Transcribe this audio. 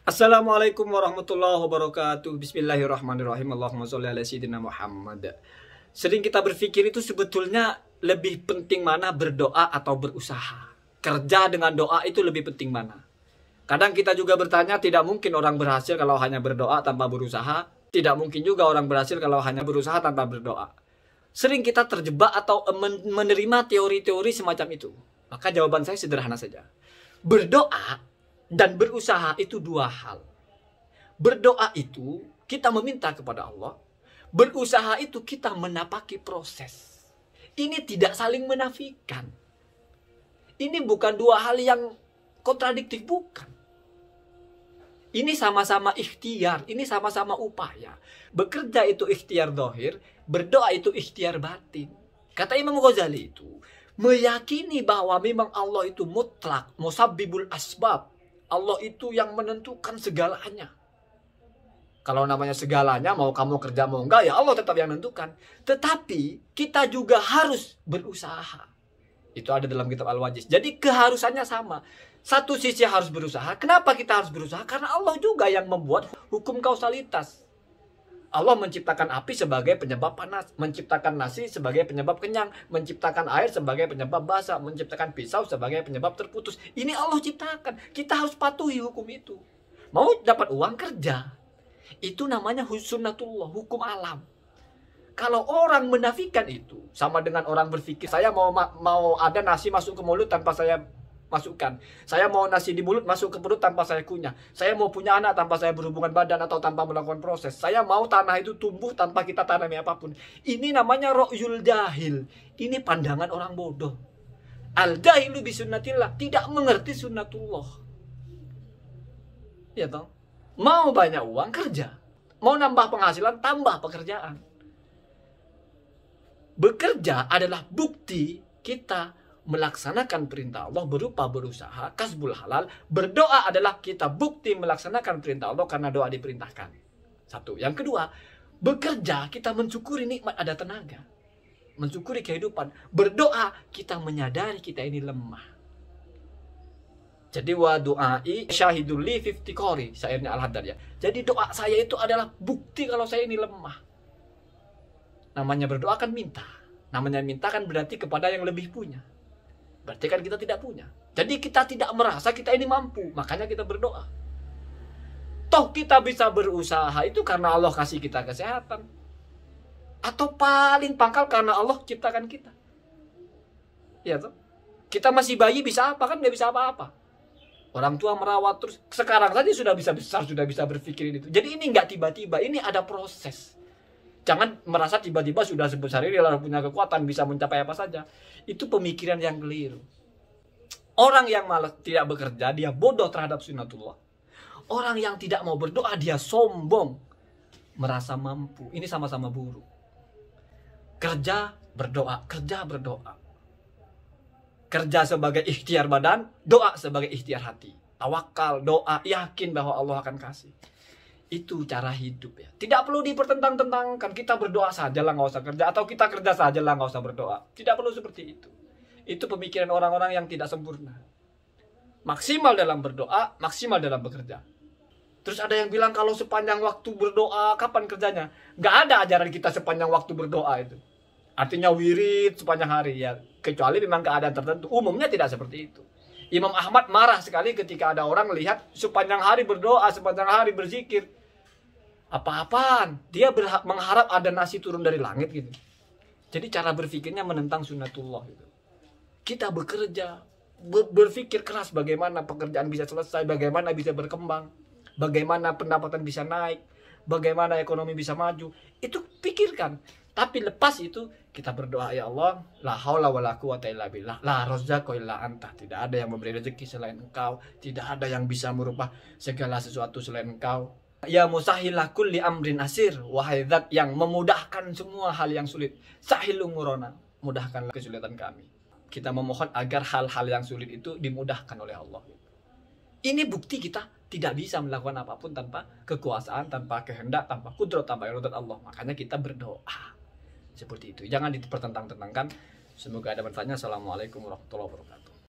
Assalamualaikum warahmatullahi wabarakatuh. Bismillahirrahmanirrahim. Allahumma sholli ala sayyidina Muhammad. Sering kita berpikir itu sebetulnya lebih penting mana berdoa atau berusaha. Kerja dengan doa itu lebih penting mana. Kadang kita juga bertanya, tidak mungkin orang berhasil kalau hanya berdoa tanpa berusaha. Tidak mungkin juga orang berhasil kalau hanya berusaha tanpa berdoa. Sering kita terjebak atau menerima teori-teori semacam itu. Maka jawaban saya sederhana saja. Berdoa dan berusaha itu dua hal. Berdoa itu kita meminta kepada Allah. Berusaha itu kita menapaki proses. Ini tidak saling menafikan. Ini bukan dua hal yang kontradiktif, bukan. Ini sama-sama ikhtiar, ini sama-sama upaya. Bekerja itu ikhtiar zahir, berdoa itu ikhtiar batin. Kata Imam Ghazali itu, meyakini bahwa memang Allah itu mutlak, musabbibul asbab. Allah itu yang menentukan segalanya. Kalau namanya segalanya, mau kamu kerja mau enggak, ya Allah tetap yang menentukan. Tetapi kita juga harus berusaha. Itu ada dalam kitab Al-Wajiz. Jadi keharusannya sama. Satu sisi harus berusaha. Kenapa kita harus berusaha? Karena Allah juga yang membuat hukum kausalitas. Allah menciptakan api sebagai penyebab panas, menciptakan nasi sebagai penyebab kenyang, menciptakan air sebagai penyebab basah, menciptakan pisau sebagai penyebab terputus. Ini Allah ciptakan. Kita harus patuhi hukum itu. Mau dapat uang, kerja. Itu namanya sunnatullah, hukum alam. Kalau orang menafikan itu, sama dengan orang berpikir, saya mau ada nasi masuk ke mulut tanpa saya masukkan. Saya mau nasi di mulut masuk ke perut tanpa saya kunyah. Saya mau punya anak tanpa saya berhubungan badan atau tanpa melakukan proses. Saya mau tanah itu tumbuh tanpa kita tanami apapun. Ini namanya ro'yul jahil. Ini pandangan orang bodoh. Al-jahilu bisunnatillah. Tidak mengerti sunnatullah. Ya toh? Mau banyak uang, kerja. Mau nambah penghasilan, tambah pekerjaan. Bekerja adalah bukti kita melaksanakan perintah Allah berupa berusaha, kasbul halal. Berdoa adalah kita bukti melaksanakan perintah Allah karena doa diperintahkan. Satu. Yang kedua, bekerja kita mensyukuri nikmat ada tenaga. Mensyukuri kehidupan. Berdoa kita menyadari kita ini lemah. Jadi wa du'ai syahidul li fiftikori, syairnya Al-Haddad ya. Jadi doa saya itu adalah bukti kalau saya ini lemah. Namanya berdoa kan minta. Namanya minta kan berarti kepada yang lebih punya. Berarti kan kita tidak punya. Jadi kita tidak merasa kita ini mampu. Makanya kita berdoa. Toh kita bisa berusaha itu karena Allah kasih kita kesehatan. Atau paling pangkal karena Allah ciptakan kita. Ya toh. Kita masih bayi bisa apa? Kan nggak bisa apa-apa. Orang tua merawat terus. Sekarang saja sudah bisa besar, sudah bisa berpikir itu. Jadi ini nggak tiba-tiba. Ini ada proses. Jangan merasa tiba-tiba sudah sebesar ini lalu punya kekuatan bisa mencapai apa saja. Itu pemikiran yang keliru. Orang yang malas tidak bekerja, dia bodoh terhadap sunnatullah. Orang yang tidak mau berdoa, dia sombong. Merasa mampu. Ini sama-sama buruk. Kerja, berdoa. Kerja, berdoa. Kerja sebagai ikhtiar badan, doa sebagai ikhtiar hati. Tawakal, doa, yakin bahwa Allah akan kasih. Itu cara hidup ya. Tidak perlu dipertentang-tentangkan. Kita berdoa saja lah nggak usah kerja. Atau kita kerja saja lah nggak usah berdoa. Tidak perlu seperti itu. Itu pemikiran orang-orang yang tidak sempurna. Maksimal dalam berdoa, maksimal dalam bekerja. Terus ada yang bilang kalau sepanjang waktu berdoa, kapan kerjanya? Nggak ada ajaran kita sepanjang waktu berdoa itu. Artinya wirid sepanjang hari ya. Kecuali memang keadaan tertentu. Umumnya tidak seperti itu. Imam Ahmad marah sekali ketika ada orang melihat sepanjang hari berdoa, sepanjang hari berzikir. Apa-apaan? Dia mengharap ada nasi turun dari langit gitu. Jadi cara berpikirnya menentang sunnatullah gitu. Kita bekerja, berpikir keras bagaimana pekerjaan bisa selesai, bagaimana bisa berkembang, bagaimana pendapatan bisa naik, bagaimana ekonomi bisa maju. Itu pikirkan. Tapi lepas itu kita berdoa, ya Allah, la haula wala quwata illa billah, la razzaqo illa anta. Tidak ada yang memberi rezeki selain Engkau, tidak ada yang bisa merubah segala sesuatu selain Engkau. Ya musahhila kulli amrin asir, wahai zat yang memudahkan semua hal yang sulit. Sahil umurana, mudahkanlah kesulitan kami. Kita memohon agar hal-hal yang sulit itu dimudahkan oleh Allah. Ini bukti kita tidak bisa melakukan apapun tanpa kekuasaan, tanpa kehendak, tanpa kudrat, tanpa iradat Allah. Makanya kita berdoa. Seperti itu. Jangan dipertentang-tentangkan. Semoga ada manfaatnya. Assalamualaikum warahmatullahi wabarakatuh.